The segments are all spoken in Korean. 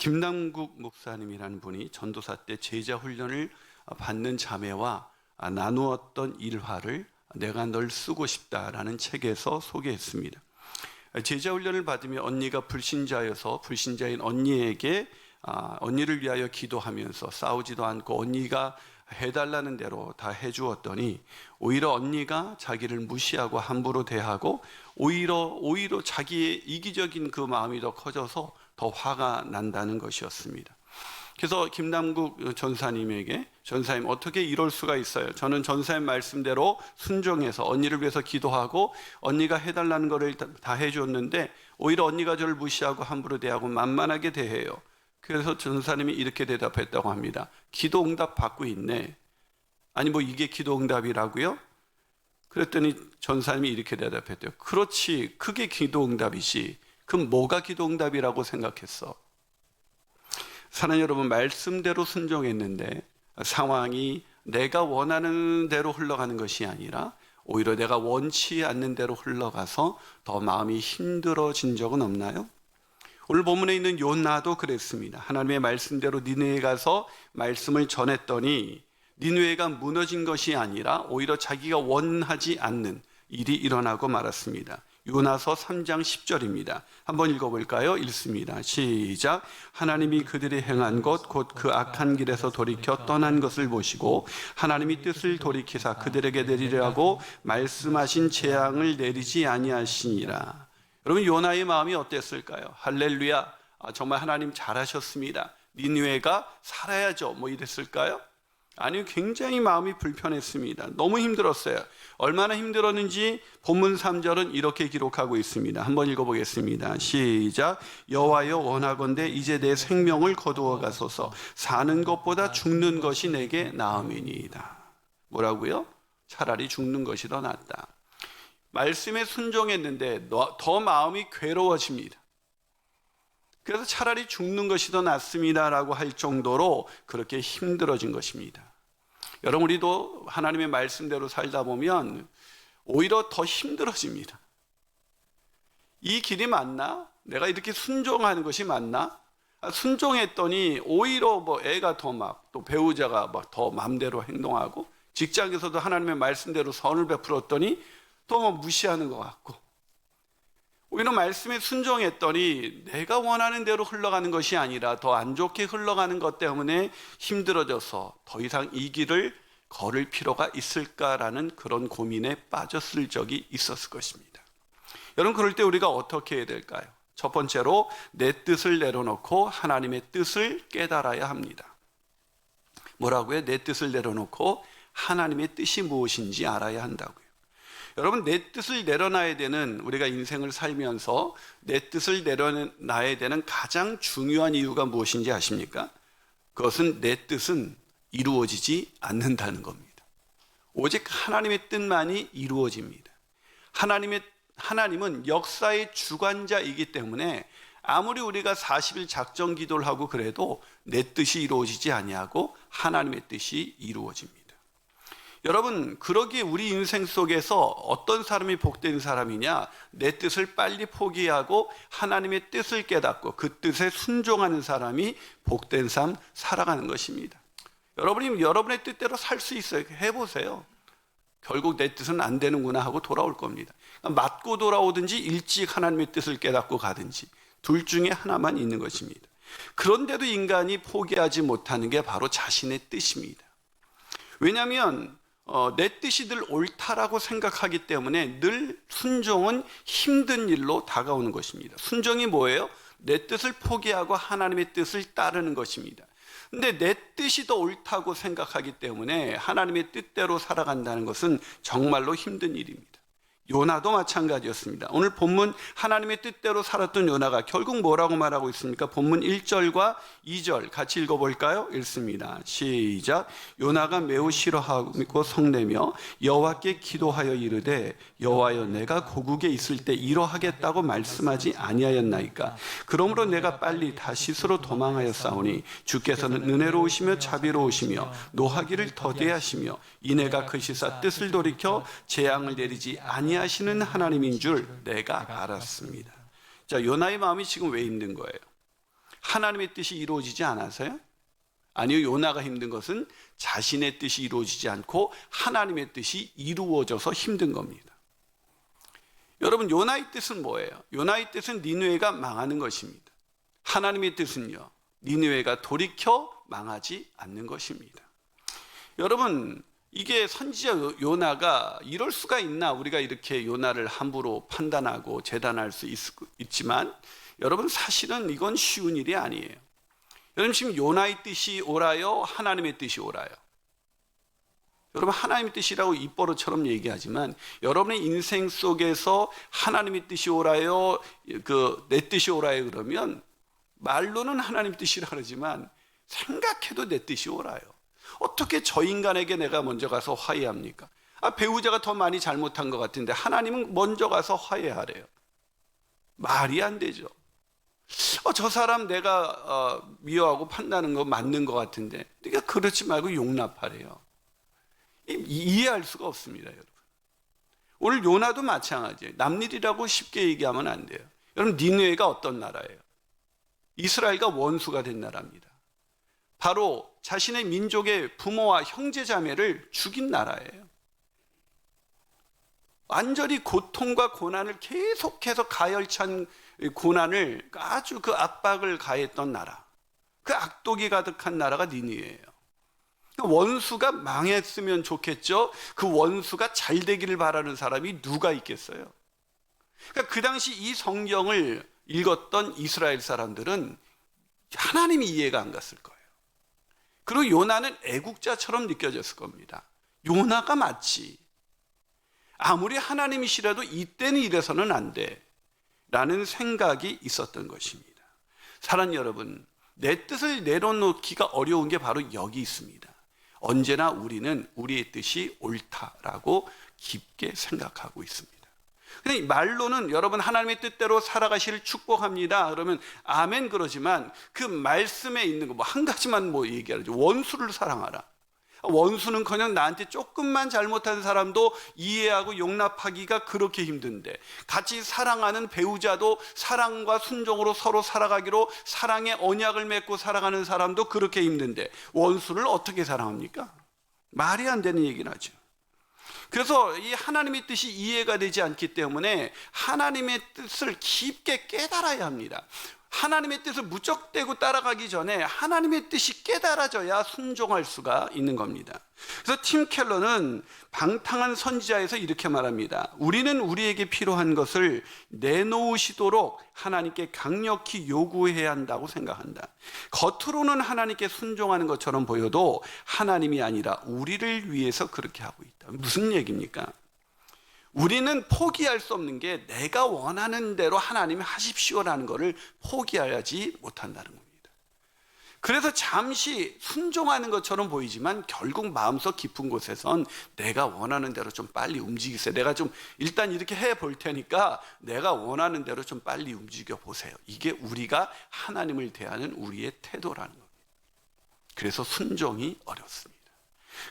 김남국 목사님이라는 분이 전도사 때 제자 훈련을 받는 자매와 나누었던 일화를 내가 널 쓰고 싶다라는 책에서 소개했습니다. 제자 훈련을 받으며 언니가 불신자여서 불신자인 언니에게 언니를 위하여 기도하면서 싸우지도 않고 언니가 해달라는 대로 다 해주었더니 오히려 언니가 자기를 무시하고 함부로 대하고 오히려 자기의 이기적인 그 마음이 더 커져서 더 화가 난다는 것이었습니다. 그래서 김남국 전사님에게 전사님 어떻게 이럴 수가 있어요? 저는 전사님 말씀대로 순종해서 언니를 위해서 기도하고 언니가 해달라는 거를 다 해줬는데 오히려 언니가 저를 무시하고 함부로 대하고 만만하게 대해요. 그래서 전사님이 이렇게 대답했다고 합니다. 기도 응답 받고 있네. 아니 뭐 이게 기도 응답이라고요? 그랬더니 전사님이 이렇게 대답했대요. 그렇지, 그게 기도 응답이지. 그럼 뭐가 기도 응답이라고 생각했어? 사랑하는 여러분, 말씀대로 순종했는데 상황이 내가 원하는 대로 흘러가는 것이 아니라 오히려 내가 원치 않는 대로 흘러가서 더 마음이 힘들어진 적은 없나요? 오늘 본문에 있는 요나도 그랬습니다. 하나님의 말씀대로 니느웨에 가서 말씀을 전했더니 니느웨가 무너진 것이 아니라 오히려 자기가 원하지 않는 일이 일어나고 말았습니다. 요나서 3장 10절입니다. 한번 읽어볼까요? 읽습니다. 시작. 하나님이 그들이 행한 것 곧 그 악한 길에서 돌이켜 떠난 것을 보시고 하나님이 뜻을 돌이키사 그들에게 내리라고 말씀하신 재앙을 내리지 아니하시니라. 여러분, 요나의 마음이 어땠을까요? 할렐루야, 정말 하나님 잘하셨습니다. 니느웨가 살아야죠, 뭐 이랬을까요? 아니요, 굉장히 마음이 불편했습니다. 너무 힘들었어요. 얼마나 힘들었는지 본문 3절은 이렇게 기록하고 있습니다. 한번 읽어보겠습니다. 시작. 여호와여, 원하건대 이제 내 생명을 거두어 가소서. 사는 것보다 죽는 것이 내게 나음이니이다. 뭐라고요? 차라리 죽는 것이 더 낫다. 말씀에 순종했는데 더 마음이 괴로워집니다. 그래서 차라리 죽는 것이 더 낫습니다라고 할 정도로 그렇게 힘들어진 것입니다. 여러분, 우리도 하나님의 말씀대로 살다 보면 오히려 더 힘들어집니다. 이 길이 맞나? 내가 이렇게 순종하는 것이 맞나? 순종했더니 오히려 뭐 애가 더 막, 또 배우자가 막 더 마음대로 행동하고, 직장에서도 하나님의 말씀대로 선을 베풀었더니 또 뭐 무시하는 것 같고, 오히려 말씀에 순종했더니 내가 원하는 대로 흘러가는 것이 아니라 더 안 좋게 흘러가는 것 때문에 힘들어져서 더 이상 이 길을 걸을 필요가 있을까라는 그런 고민에 빠졌을 적이 있었을 것입니다. 여러분, 그럴 때 우리가 어떻게 해야 될까요? 첫 번째로 내 뜻을 내려놓고 하나님의 뜻을 깨달아야 합니다. 뭐라고요? 내 뜻을 내려놓고 하나님의 뜻이 무엇인지 알아야 한다고요. 여러분, 내 뜻을 내려놔야 되는, 우리가 인생을 살면서 내 뜻을 내려놔야 되는 가장 중요한 이유가 무엇인지 아십니까? 그것은 내 뜻은 이루어지지 않는다는 겁니다. 오직 하나님의 뜻만이 이루어집니다. 하나님은 역사의 주관자이기 때문에 아무리 우리가 40일 작정 기도를 하고 그래도 내 뜻이 이루어지지 아니하고 하나님의 뜻이 이루어집니다. 여러분, 그러기에 우리 인생 속에서 어떤 사람이 복된 사람이냐? 내 뜻을 빨리 포기하고 하나님의 뜻을 깨닫고 그 뜻에 순종하는 사람이 복된 삶 살아가는 것입니다. 여러분이 여러분의 뜻대로 살 수 있어요. 해보세요. 결국 내 뜻은 안 되는구나 하고 돌아올 겁니다. 맞고 돌아오든지 일찍 하나님의 뜻을 깨닫고 가든지 둘 중에 하나만 있는 것입니다. 그런데도 인간이 포기하지 못하는 게 바로 자신의 뜻입니다. 왜냐하면 내 뜻이 늘 옳다라고 생각하기 때문에 늘 순종은 힘든 일로 다가오는 것입니다. 순종이 뭐예요? 내 뜻을 포기하고 하나님의 뜻을 따르는 것입니다. 근데 내 뜻이 더 옳다고 생각하기 때문에 하나님의 뜻대로 살아간다는 것은 정말로 힘든 일입니다. 요나도 마찬가지였습니다. 오늘 본문 하나님의 뜻대로 살았던 요나가 결국 뭐라고 말하고 있습니까? 본문 1절과 2절 같이 읽어볼까요? 읽습니다. 시작. 요나가 매우 싫어하고 성내며 여호와께 기도하여 이르되 여호와여, 내가 고국에 있을 때 이러하겠다고 말씀하지 아니하였나이까? 그러므로 내가 빨리 다시스로 도망하였사오니 주께서는 은혜로우시며 자비로우시며 노하기를 더디하시며 이내가 크시사 뜻을 돌이켜 재앙을 내리지 아니하시는 하나님인 줄 내가 알았습니다. 자, 요나의 마음이 지금 왜 힘든 거예요? 하나님의 뜻이 이루어지지 않아서요? 아니요, 요나가 힘든 것은 자신의 뜻이 이루어지지 않고 하나님의 뜻이 이루어져서 힘든 겁니다. 여러분, 요나의 뜻은 뭐예요? 요나의 뜻은 니느웨가 망하는 것입니다. 하나님의 뜻은요, 니느웨가 돌이켜 망하지 않는 것입니다. 여러분, 이게 선지자 요나가 이럴 수가 있나, 우리가 이렇게 요나를 함부로 판단하고 재단할 수 있지만, 여러분, 사실은 이건 쉬운 일이 아니에요. 여러분, 지금 요나의 뜻이 오라요, 하나님의 뜻이 오라요? 여러분, 하나님의 뜻이라고 입버릇처럼 얘기하지만 여러분의 인생 속에서 하나님의 뜻이 오라요, 내 뜻이 오라요 그러면 말로는 하나님 뜻이라 그러지만 생각해도 내 뜻이 오라요. 어떻게 저 인간에게 내가 먼저 가서 화해합니까? 배우자가 더 많이 잘못한 것 같은데 하나님은 먼저 가서 화해하래요. 말이 안 되죠. 저 사람 내가 미워하고 판단하는 거 맞는 것 같은데 네가 그렇지 말고 용납하래요. 이해할 수가 없습니다, 여러분. 오늘 요나도 마찬가지예요. 남일이라고 쉽게 얘기하면 안 돼요. 여러분, 니느웨가 어떤 나라예요? 이스라엘과 원수가 된 나라입니다. 바로 자신의 민족의 부모와 형제 자매를 죽인 나라예요. 완전히 고통과 고난을 계속해서 가열찬 고난을, 아주 그 압박을 가했던 나라, 그 악독이 가득한 나라가 니느웨예요. 원수가 망했으면 좋겠죠. 그 원수가 잘 되기를 바라는 사람이 누가 있겠어요? 그러니까 그 당시 이 성경을 읽었던 이스라엘 사람들은 하나님이 이해가 안 갔을 거예요. 그리고 요나는 애국자처럼 느껴졌을 겁니다. 요나가 맞지, 아무리 하나님이시라도 이때는 이래서는 안 돼 라는 생각이 있었던 것입니다. 사랑하는 여러분, 내 뜻을 내려놓기가 어려운 게 바로 여기 있습니다. 언제나 우리는 우리의 뜻이 옳다라고 깊게 생각하고 있습니다. 근데 말로는 여러분 하나님의 뜻대로 살아가시를 축복합니다 그러면 아멘 그러지만 그 말씀에 있는 거 한 가지만 얘기하죠. 원수를 사랑하라. 원수는커녕 나한테 조금만 잘못한 사람도 이해하고 용납하기가 그렇게 힘든데, 같이 사랑하는 배우자도 사랑과 순종으로 서로 살아가기로 사랑의 언약을 맺고 살아가는 사람도 그렇게 힘든데 원수를 어떻게 사랑합니까? 말이 안 되는 얘기는 하죠. 그래서 이 하나님의 뜻이 이해가 되지 않기 때문에 하나님의 뜻을 깊게 깨달아야 합니다. 하나님의 뜻을 무턱대고 따라가기 전에 하나님의 뜻이 깨달아져야 순종할 수가 있는 겁니다. 그래서 팀 켈러는 방탕한 선지자에서 이렇게 말합니다. 우리는 우리에게 필요한 것을 내놓으시도록 하나님께 강력히 요구해야 한다고 생각한다. 겉으로는 하나님께 순종하는 것처럼 보여도 하나님이 아니라 우리를 위해서 그렇게 하고 있다. 무슨 얘기입니까? 우리는 포기할 수 없는 게 내가 원하는 대로 하나님이 하십시오라는 것을 포기하지 못한다는 겁니다. 그래서 잠시 순종하는 것처럼 보이지만 결국 마음속 깊은 곳에선 내가 원하는 대로 좀 빨리 움직이세요. 내가 좀 일단 이렇게 해볼 테니까 내가 원하는 대로 좀 빨리 움직여 보세요. 이게 우리가 하나님을 대하는 우리의 태도라는 겁니다. 그래서 순종이 어렵습니다.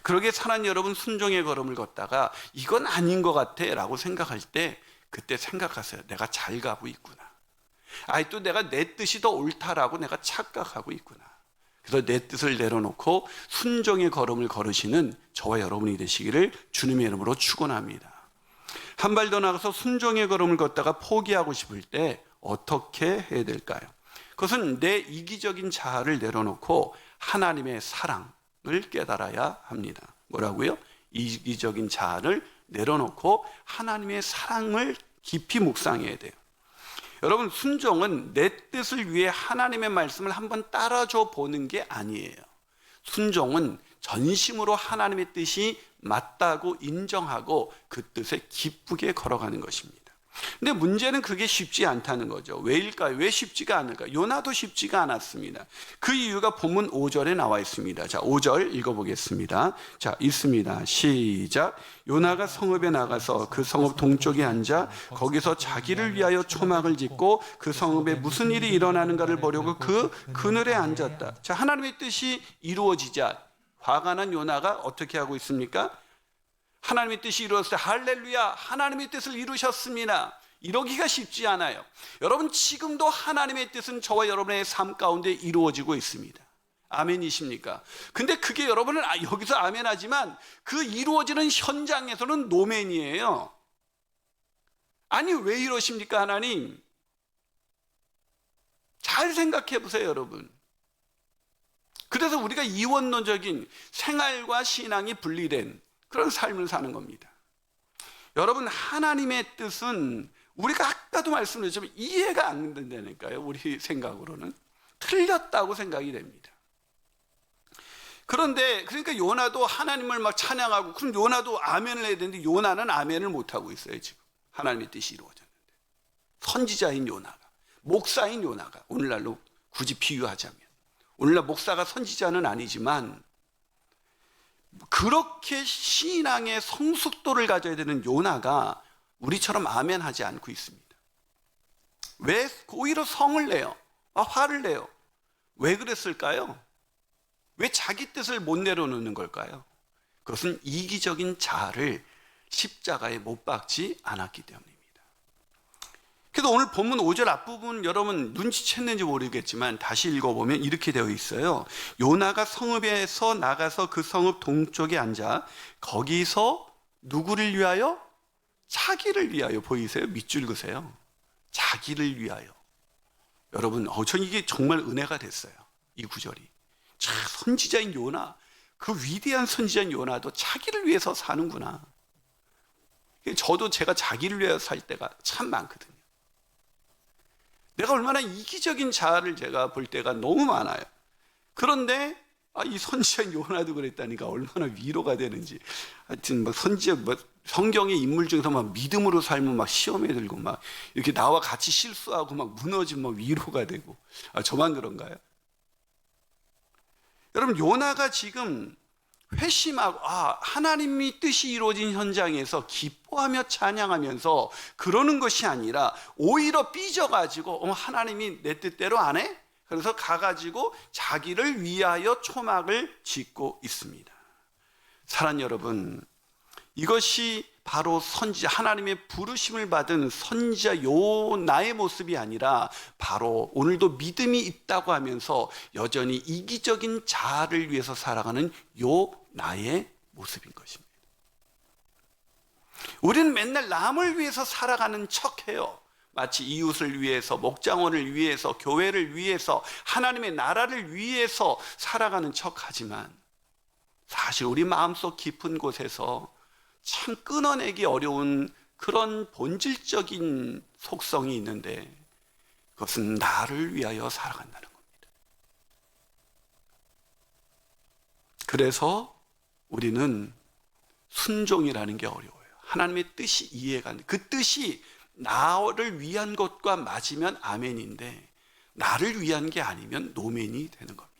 그러게 사랑하는 여러분, 순종의 걸음을 걷다가 이건 아닌 것 같아 라고 생각할 때 그때 생각하세요. 내가 잘 가고 있구나. 또 내가 내 뜻이 더 옳다라고 내가 착각하고 있구나. 그래서 내 뜻을 내려놓고 순종의 걸음을 걸으시는 저와 여러분이 되시기를 주님의 이름으로 축원합니다. 한 발 더 나가서 순종의 걸음을 걷다가 포기하고 싶을 때 어떻게 해야 될까요? 그것은 내 이기적인 자아를 내려놓고 하나님의 사랑을 깨달아야 합니다. 뭐라고요? 이기적인 자아를 내려놓고 하나님의 사랑을 깊이 묵상해야 돼요. 여러분, 순종은 내 뜻을 위해 하나님의 말씀을 한번 따라줘 보는 게 아니에요. 순종은 전심으로 하나님의 뜻이 맞다고 인정하고 그 뜻에 기쁘게 걸어가는 것입니다. 근데 문제는 그게 쉽지 않다는 거죠. 왜일까요? 왜 쉽지가 않을까요? 요나도 쉽지가 않았습니다. 그 이유가 본문 5절에 나와 있습니다. 자, 5절 읽어보겠습니다. 자, 있습니다. 시작. 요나가 성읍에 나가서 그 성읍 동쪽에 앉아 거기서 자기를 위하여 초막을 짓고 그 성읍에 무슨 일이 일어나는가를 보려고 그 그늘에 앉았다. 자, 하나님의 뜻이 이루어지자 화가 난 요나가 어떻게 하고 있습니까? 하나님의 뜻이 이루어졌어요. 할렐루야, 하나님의 뜻을 이루셨습니다. 이러기가 쉽지 않아요. 여러분, 지금도 하나님의 뜻은 저와 여러분의 삶 가운데 이루어지고 있습니다. 아멘이십니까? 근데 그게 여러분은 여기서 아멘하지만 그 이루어지는 현장에서는 노멘이에요. 아니, 왜 이러십니까, 하나님? 잘 생각해 보세요, 여러분. 그래서 우리가 이원론적인 생활과 신앙이 분리된 그런 삶을 사는 겁니다. 여러분, 하나님의 뜻은 우리가 아까도 말씀드렸지만 이해가 안 된다니까요. 우리 생각으로는 틀렸다고 생각이 됩니다. 그런데 그러니까 요나도 하나님을 막 찬양하고, 그럼 요나도 아멘을 해야 되는데 요나는 아멘을 못하고 있어요. 지금 하나님의 뜻이 이루어졌는데. 선지자인 요나가, 목사인 요나가, 오늘날로 굳이 비유하자면 오늘날 목사가 선지자는 아니지만 그렇게 신앙의 성숙도를 가져야 되는 요나가 우리처럼 아멘하지 않고 있습니다. 왜? 오히려 성을 내요. 화를 내요. 왜 그랬을까요? 왜 자기 뜻을 못 내려놓는 걸까요? 그것은 이기적인 자아를 십자가에 못 박지 않았기 때문입니다. 그래서 오늘 본문 5절 앞부분 여러분 눈치챘는지 모르겠지만 다시 읽어보면 이렇게 되어 있어요. 요나가 성읍에서 나가서 그 성읍 동쪽에 앉아 거기서 누구를 위하여? 자기를 위하여. 보이세요? 밑줄 그세요. 자기를 위하여. 여러분, 전 이게 정말 은혜가 됐어요. 이 구절이. 참, 선지자인 요나, 그 위대한 선지자인 요나도 자기를 위해서 사는구나. 저도 제가 자기를 위해서 살 때가 참 많거든요. 내가 얼마나 이기적인 자아를 제가 볼 때가 너무 많아요. 그런데 이 선지자인 요나도 그랬다니까 얼마나 위로가 되는지. 하여튼 막 선지자, 성경의 인물 중에서 막 믿음으로 살면 막 시험에 들고 막 이렇게 나와 같이 실수하고 막 무너지면 위로가 되고. 저만 그런가요? 여러분, 요나가 지금 회심하고 하나님의 뜻이 이루어진 현장에서 기뻐하며 찬양하면서 그러는 것이 아니라 오히려 삐져가지고 하나님이 내 뜻대로 안 해? 그래서 가가지고 자기를 위하여 초막을 짓고 있습니다. 사랑하는 여러분, 이것이 바로 선지자, 하나님의 부르심을 받은 선지자 요나의 모습이 아니라 바로 오늘도 믿음이 있다고 하면서 여전히 이기적인 자아를 위해서 살아가는 요나의 모습인 것입니다. 우리는 맨날 남을 위해서 살아가는 척해요. 마치 이웃을 위해서, 목장원을 위해서, 교회를 위해서, 하나님의 나라를 위해서 살아가는 척하지만 사실 우리 마음속 깊은 곳에서 참 끊어내기 어려운 그런 본질적인 속성이 있는데 그것은 나를 위하여 살아간다는 겁니다. 그래서 우리는 순종이라는 게 어려워요. 하나님의 뜻이 이해가 안 돼. 그 뜻이 나를 위한 것과 맞으면 아멘인데 나를 위한 게 아니면 노멘이 되는 겁니다.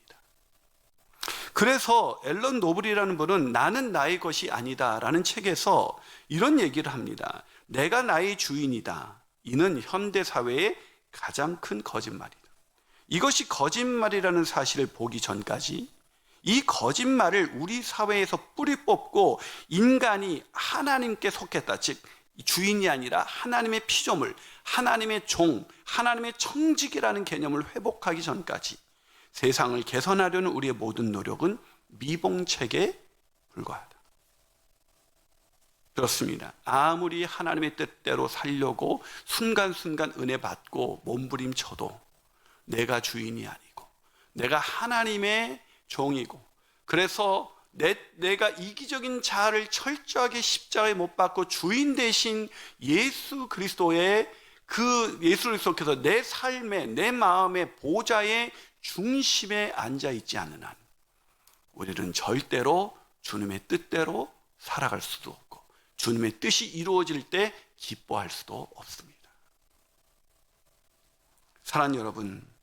그래서 앨런 노블이라는 분은 나는 나의 것이 아니다 라는 책에서 이런 얘기를 합니다. 내가 나의 주인이다. 이는 현대사회의 가장 큰 거짓말이다. 이것이 거짓말이라는 사실을 보기 전까지 이 거짓말을 우리 사회에서 뿌리 뽑고 인간이 하나님께 속했다, 즉 주인이 아니라 하나님의 피조물, 하나님의 종, 하나님의 청직이라는 개념을 회복하기 전까지 세상을 개선하려는 우리의 모든 노력은 미봉책에 불과하다. 그렇습니다. 아무리 하나님의 뜻대로 살려고 순간순간 은혜 받고 몸부림쳐도 내가 주인이 아니고 내가 하나님의 종이고, 그래서 내가 이기적인 자아를 철저하게 십자가에 못 박고 주인 대신 예수 그리스도의 그 예수를 속해서 내 삶의, 내 마음의 보좌의 중심에 앉아 있지 않는 한 우리는 절대로 주님의 뜻대로 살아갈 수도 없고 주님의 뜻이 이루어질 때 기뻐할 수도 없습니다. 사랑하는 여러분,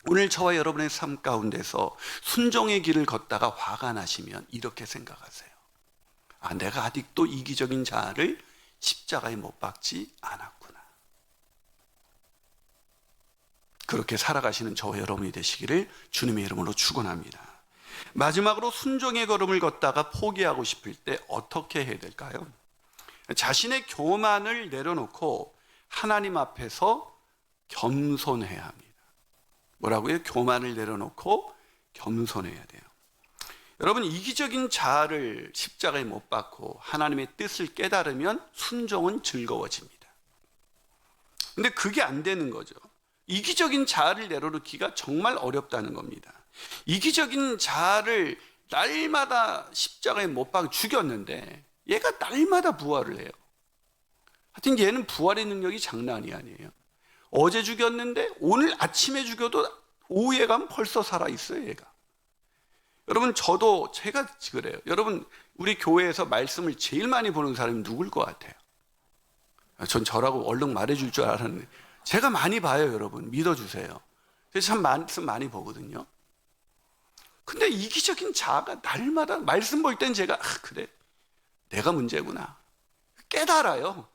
오늘 저와 여러분의 삶 가운데서 순종의 길을 걷다가 화가 나시면 이렇게 생각하세요. 내가 아직도 이기적인 자아를 십자가에 못 박지 않았구나. 그렇게 살아가시는 저와 여러분이 되시기를 주님의 이름으로 축원합니다. 마지막으로 순종의 걸음을 걷다가 포기하고 싶을 때 어떻게 해야 될까요? 자신의 교만을 내려놓고 하나님 앞에서 겸손해야 합니다. 뭐라고요? 교만을 내려놓고 겸손해야 돼요. 여러분, 이기적인 자아를 십자가에 못 박고 하나님의 뜻을 깨달으면 순종은 즐거워집니다. 근데 그게 안 되는 거죠. 이기적인 자아를 내려놓기가 정말 어렵다는 겁니다. 이기적인 자아를 날마다 십자가에 못 박아 죽였는데 얘가 날마다 부활을 해요. 하여튼 얘는 부활의 능력이 장난이 아니에요. 어제 죽였는데 오늘 아침에 죽여도 오후에 가면 벌써 살아있어요, 얘가. 여러분, 제가 그래요. 여러분, 우리 교회에서 말씀을 제일 많이 보는 사람이 누굴 것 같아요? 전 저라고 얼른 말해줄 줄 알았는데 제가 많이 봐요, 여러분. 믿어주세요. 그래서 참 말씀 많이 보거든요. 근데 이기적인 자아가 날마다 말씀 볼 땐 제가 그래, 내가 문제구나 깨달아요.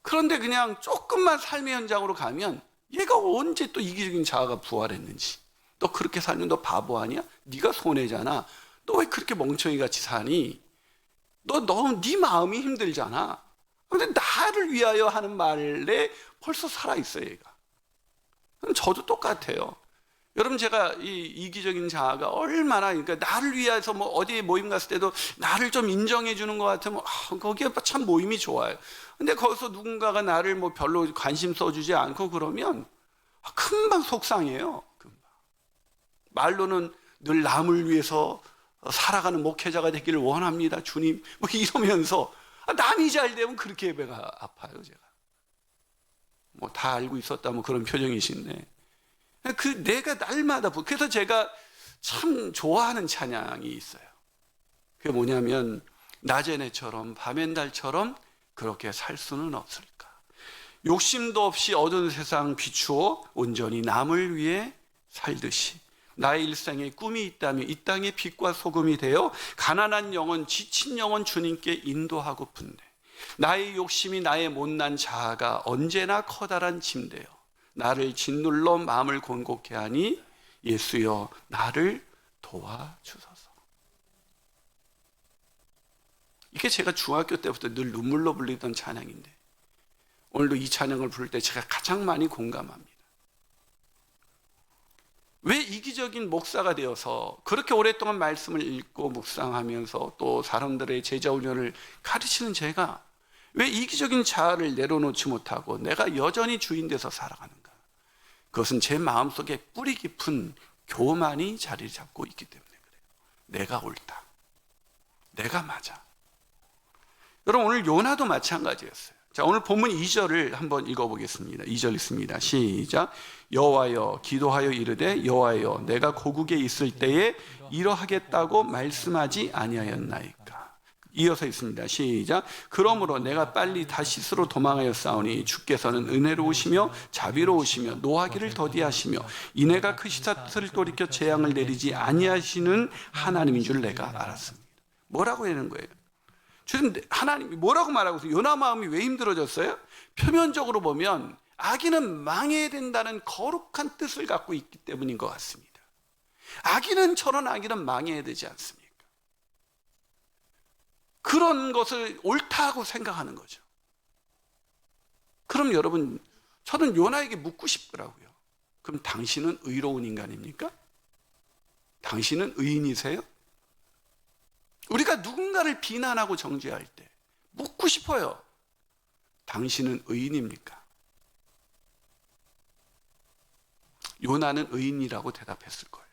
그런데 그냥 조금만 삶의 현장으로 가면 얘가 언제 또 이기적인 자아가 부활했는지, 너 그렇게 살면 너 바보 아니야? 네가 손해잖아. 너 왜 그렇게 멍청이 같이 사니? 네 마음이 힘들잖아. 근데 나를 위하여 하는 말에 벌써 살아있어요, 얘가. 그럼 저도 똑같아요. 여러분, 제가 이 이기적인 자아가 얼마나, 그러니까 나를 위해서 뭐 어디에 모임 갔을 때도 나를 좀 인정해 주는 것 같으면 거기에 참 모임이 좋아요. 근데 거기서 누군가가 나를 뭐 별로 관심 써주지 않고 그러면 금방 속상해요. 금방. 말로는 늘 남을 위해서 살아가는 목회자가 되기를 원합니다, 주님. 뭐 이러면서 남이 잘 되면 그렇게 배가 아파요, 제가. 뭐 다 알고 있었다면 그런 표정이신데. 내가 날마다, 그래서 제가 참 좋아하는 찬양이 있어요. 그게 뭐냐면, 낮의 내처럼 밤의 달처럼 그렇게 살 수는 없을까. 욕심도 없이 어두운 세상 비추어 온전히 남을 위해 살듯이 나의 일생에 꿈이 있다면 이 땅의 빛과 소금이 되어 가난한 영혼, 지친 영혼 주님께 인도하고픈데, 나의 욕심이 나의 못난 자아가 언제나 커다란 짐되어 나를 짓눌러 마음을 곤곡해 하니 예수여 나를 도와주소서. 이게 제가 중학교 때부터 늘 눈물로 불리던 찬양인데 오늘도 이 찬양을 부를 때 제가 가장 많이 공감합니다. 왜 이기적인 목사가 되어서 그렇게 오랫동안 말씀을 읽고 묵상하면서 또 사람들의 제자 훈련을 가르치는 제가 왜 이기적인 자아를 내려놓지 못하고 내가 여전히 주인 돼서 살아가는가? 그것은 제 마음속에 뿌리 깊은 교만이 자리를 잡고 있기 때문에 그래요. 내가 옳다, 내가 맞아. 여러분, 오늘 요나도 마찬가지였어요. 자, 오늘 본문 2절을 한번 읽어보겠습니다. 2절 있습니다. 시작. 여호와여 기도하여 이르되 여호와여 내가 고국에 있을 때에 이러하겠다고 말씀하지 아니하였나이까. 이어서 있습니다. 시작. 그러므로 내가 빨리 다시스로 도망하였사오니 주께서는 은혜로우시며 자비로우시며 노하기를 더디하시며 이내가 크시사 뜻을 돌이켜 재앙을 내리지 아니하시는 하나님인 줄 내가 알았습니다. 뭐라고 하는 거예요? 지금 하나님이 뭐라고 말하고 있어요? 요나 마음이 왜 힘들어졌어요? 표면적으로 보면 악인은 망해야 된다는 거룩한 뜻을 갖고 있기 때문인 것 같습니다. 저런 악인은 망해야 되지 않습니까? 그런 것을 옳다고 생각하는 거죠. 그럼 여러분, 저는 요나에게 묻고 싶더라고요. 그럼 당신은 의로운 인간입니까? 당신은 의인이세요? 우리가 누군가를 비난하고 정죄할 때 묻고 싶어요. 당신은 의인입니까? 요나는 의인이라고 대답했을 거예요.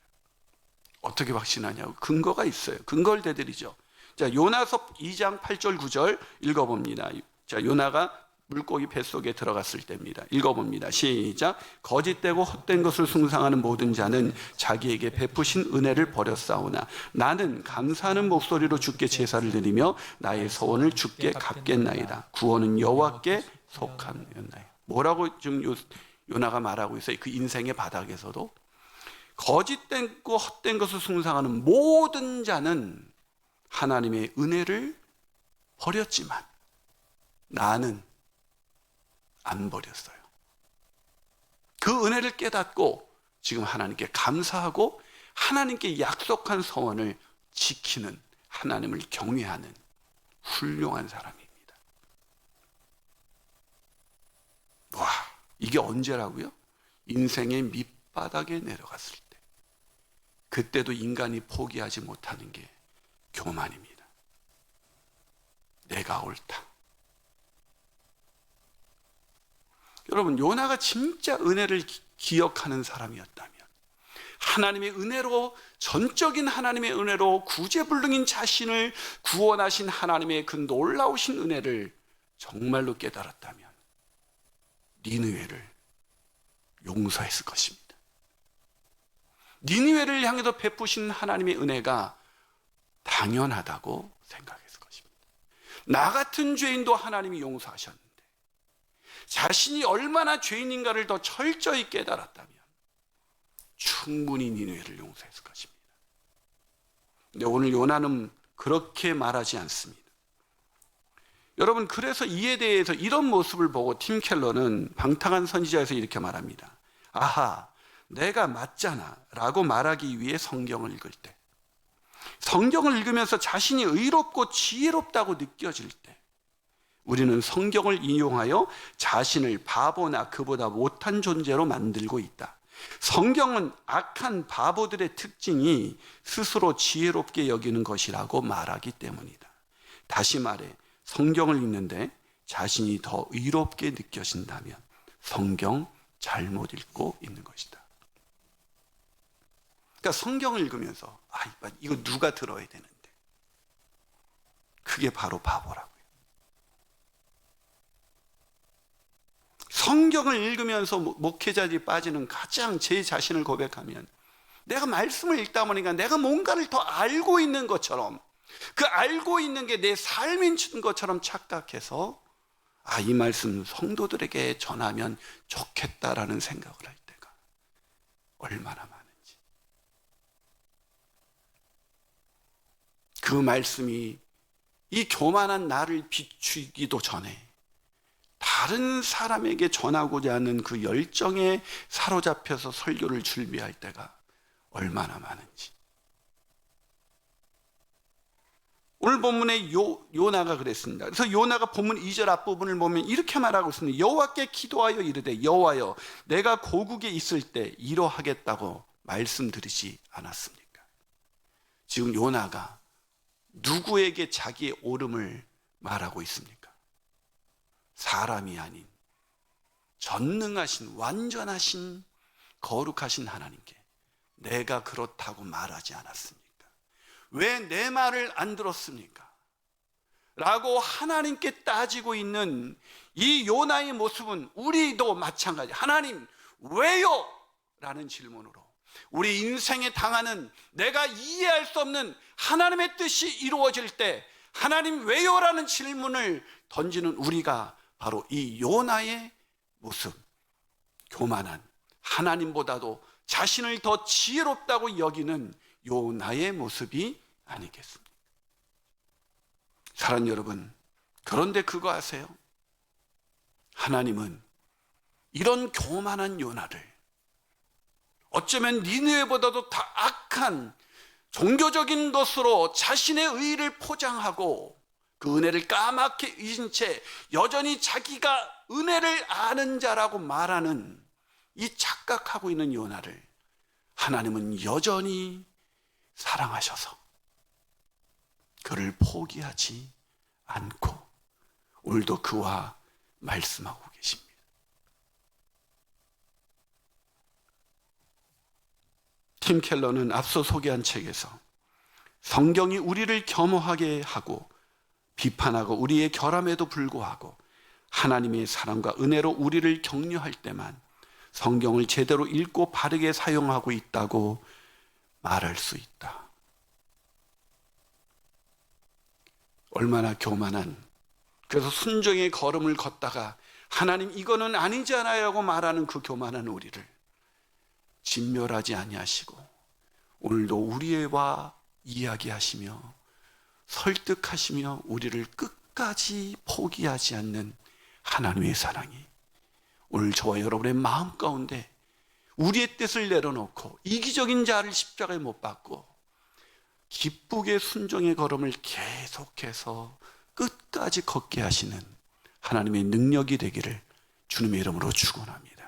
어떻게 확신하냐고? 근거가 있어요. 근거를 대드리죠. 자, 요나서 2장 8절 9절 읽어봅니다. 자, 요나가 물고기 뱃속에 들어갔을 때입니다. 읽어봅니다. 시작. 거짓되고 헛된 것을 숭상하는 모든 자는 자기에게 베푸신 은혜를 버렸사오나 나는 감사하는 목소리로 주께 제사를 드리며 나의 소원을 주께 갚겠나이다. 구원은 여호와께 속함이었나이다. 뭐라고 지금 요나가 말하고 있어요? 그 인생의 바닥에서도 거짓되고 헛된 것을 숭상하는 모든 자는 하나님의 은혜를 버렸지만 나는 안 버렸어요. 그 은혜를 깨닫고 지금 하나님께 감사하고 하나님께 약속한 서원을 지키는, 하나님을 경외하는 훌륭한 사람입니다. 이게 언제라고요? 인생의 밑바닥에 내려갔을 때. 그때도 인간이 포기하지 못하는 게 교만입니다. 내가 옳다. 여러분, 요나가 진짜 은혜를 기억하는 사람이었다면, 하나님의 은혜로, 전적인 하나님의 은혜로 구제불능인 자신을 구원하신 하나님의 그 놀라우신 은혜를 정말로 깨달았다면 니느웨를 용서했을 것입니다. 니느웨를 향해서 베푸신 하나님의 은혜가 당연하다고 생각했을 것입니다. 나 같은 죄인도 하나님이 용서하셨는데 자신이 얼마나 죄인인가를 더 철저히 깨달았다면 충분히 니느웨를 용서했을 것입니다. 근데 오늘 요나는 그렇게 말하지 않습니다. 여러분, 그래서 이에 대해서 이런 모습을 보고 팀 켈러는 방탕한 선지자에서 이렇게 말합니다. 아하, 내가 맞잖아 라고 말하기 위해 성경을 읽을 때, 성경을 읽으면서 자신이 의롭고 지혜롭다고 느껴질 때, 우리는 성경을 인용하여 자신을 바보나 그보다 못한 존재로 만들고 있다. 성경은 악한 바보들의 특징이 스스로 지혜롭게 여기는 것이라고 말하기 때문이다. 다시 말해, 성경을 읽는데 자신이 더 의롭게 느껴진다면 성경 잘못 읽고 있는 것이다. 그러니까 성경을 읽으면서 이거 누가 들어야 되는데, 그게 바로 바보라고요. 성경을 읽으면서 목회자들이 빠지는 가장 제 자신을 고백하면, 내가 말씀을 읽다 보니까 내가 뭔가를 더 알고 있는 것처럼, 그 알고 있는 게 내 삶인 것처럼 착각해서 이 말씀 성도들에게 전하면 좋겠다라는 생각을 할 때가 얼마나 많은지. 그 말씀이 이 교만한 나를 비추기도 전에 다른 사람에게 전하고자 하는 그 열정에 사로잡혀서 설교를 준비할 때가 얼마나 많은지. 오늘 본문에 요나가 그랬습니다. 그래서 요나가 본문 2절 앞부분을 보면 이렇게 말하고 있습니다. 여호와께 기도하여 이르되, 여호와여, 내가 고국에 있을 때 이러하겠다고 말씀드리지 않았습니까? 지금 요나가 누구에게 자기의 옳음을 말하고 있습니까? 사람이 아닌 전능하신, 완전하신, 거룩하신 하나님께 내가 그렇다고 말하지 않았습니까? 왜 내 말을 안 들었습니까? 라고 하나님께 따지고 있는 이 요나의 모습은 우리도 마찬가지. 하나님, 왜요? 라는 질문으로 우리 인생에 당하는, 내가 이해할 수 없는 하나님의 뜻이 이루어질 때 하나님 왜요? 라는 질문을 던지는 우리가 바로 이 요나의 모습, 교만한, 하나님보다도 자신을 더 지혜롭다고 여기는 요나의 모습이 아니겠습니까? 사랑하는 여러분, 그런데 그거 아세요? 하나님은 이런 교만한 요나를 어쩌면 니느웨보다도 더 악한 종교적인 것으로 자신의 의의를 포장하고 그 은혜를 까맣게 잊은 채 여전히 자기가 은혜를 아는 자라고 말하는 이 착각하고 있는 요나를 하나님은 여전히 사랑하셔서 그를 포기하지 않고 오늘도 그와 말씀하고 계십니다. 팀 켈러는 앞서 소개한 책에서 성경이 우리를 겸허하게 하고 비판하고 우리의 결함에도 불구하고 하나님의 사랑과 은혜로 우리를 격려할 때만 성경을 제대로 읽고 바르게 사용하고 있다고 말할 수 있다. 얼마나 교만한, 그래서 순종의 걸음을 걷다가 하나님 이거는 아니잖아요 라고 말하는 그 교만한 우리를 진멸하지 아니하시고 오늘도 우리와 이야기하시며 설득하시며 우리를 끝까지 포기하지 않는 하나님의 사랑이 오늘 저와 여러분의 마음 가운데 우리의 뜻을 내려놓고 이기적인 자를 십자가에 못 박고 기쁘게 순종의 걸음을 계속해서 끝까지 걷게 하시는 하나님의 능력이 되기를 주님의 이름으로 축원합니다.